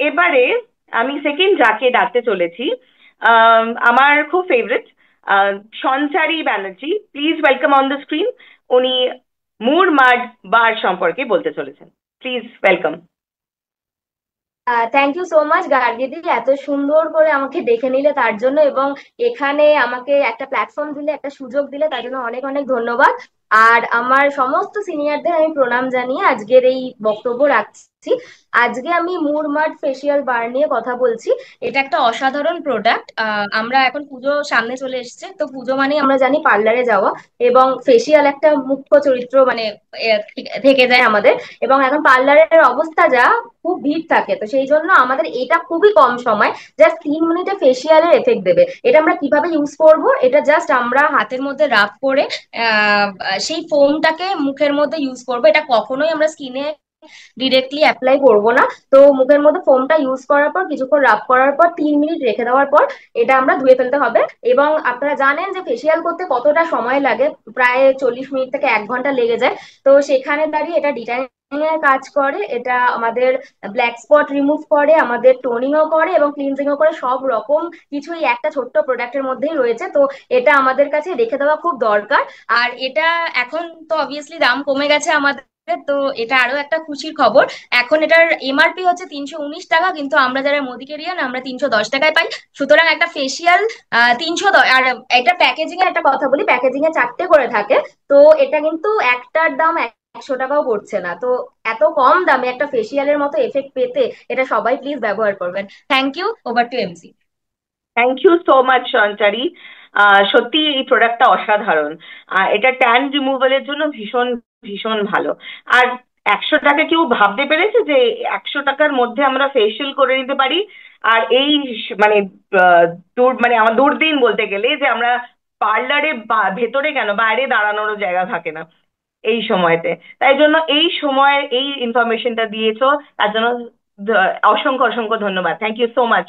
এবারে আমি সেকেন্ড যাকে ডাকতে চলেছি, আমার খুব favourite Sanchari Banerjee. Please welcome on the screen. উনি মুরমাড বার সম্পর্কে বলতে চলেছেন। Please welcome. Thank you so much গার্গিদি, এত সুন্দর করে আমাকে দেখে নিলে তার জন্য, এবং এখানে আমাকে একটা প্ল্যাটফর্ম দিলে, একটা সুযোগ দিলে, তার জন্য অনেক অনেক ধন্যবাদ। আর আমার সমস্ত সিনিয়রদের আমি প্রণাম জানিয়ে আজকের এই বক্তব্য রাখছি। আজকে আমি মুরমাড ফেসিয়াল বার নিয়ে কথা বলছি। এটা একটা অসাধারণ প্রোডাক্ট। আমরা এখন পুজো সামনে চলে এসেছে, তো পুজো মানে আমরা জানি পার্লারে যাওয়া, এবং ফেসিয়াল একটা মুখ্য চরিত্র মানে থেকে যায় আমাদের। এবং এখন পার্লারের অবস্থা যা, খুব ভিড় থাকে, তো সেই জন্য আমাদের এটা খুবই কম সময়, জাস্ট 3 মিনিটে ফেসিয়ালের এফেক্ট দেবে। এটা আমরা কিভাবে ইউজ করব, এটা জাস্ট আমরা হাতের মধ্যে রাব করে আহ, সেই ফোমটাকে মুখের মধ্যে ইউজ করব। এটা কখনোই আমরা স্কিনে ডিরেক্টলি অ্যাপ্লাই করব না। তো মুখের মধ্যে ফোমটা ইউজ করার পর, কিছুক্ষণ রাব করার পর, 3 মিনিট রেখে দেওয়ার পর এটা আমরা ধুয়ে ফেলতে হবে। এবং আপনারা জানেন যে ফেসিয়াল করতে কতটা সময় লাগে, প্রায় 40 মিনিট থেকে 1 ঘন্টা লেগে যায়। তো সেখানে দাঁড়িয়ে এটা ডিটাইনিং এর কাজ করে, এটা আমাদের ব্ল্যাক স্পট রিমুভ করে, আমাদের টোনিংও করে এবং ক্লিনজিংও করে, সব রকম কিছুই একটা ছোট্ট প্রোডাক্টের মধ্যেই রয়েছে। তো এটা আমাদের কাছে রেখে দেওয়া খুব দরকার। আর এটা এখন তো অবভিয়াসলি দাম কমে গেছে আমাদের, তো এটা আরো একটা খুশির খবর। এখন এটার এমআরপি হচ্ছে 319 টাকা, কিন্তু আমরা যারা মোদিকেরিয়ান আমরা 310 টাকায় পাই। সুতরাং একটা ফেসিয়াল 310। আর এটা প্যাকেজিং এর একটা কথা বলি, প্যাকেজিং এ 4টে করে থাকে। তো এটা কিন্তু একটার দাম 100 টাকাও পড়ছে না। তো এত কম দামে একটা ফেসিয়ালের মতো এফেক্ট পেতে এটা সবাই প্লিজ ব্যবহার করবেন। Thank you, over to MC. Thank you so much Sanchari. সত্যি এই প্রোডাক্টটা অসাধারণ। এটা ট্যান রিমুভালের জন্য ভীষণ ভীষণ ভালো। আর 100 টাকা কেউ ভাবতে পেরেছে যে 100 টাকার মধ্যে আমরা ফেসিয়াল করে নিতে পারি? আর এই মানে মানে আমার দুর্দিন বলতে গেলে যে আমরা পার্লারে ভেতরে কেন বাইরে দাঁড়ানোরও জায়গা থাকে না এই সময়তে। তাই জন্য এই সময় এই ইনফরমেশনটা দিয়েছো, তার জন্য অসংখ্য অসংখ্য ধন্যবাদ। Thank you so much.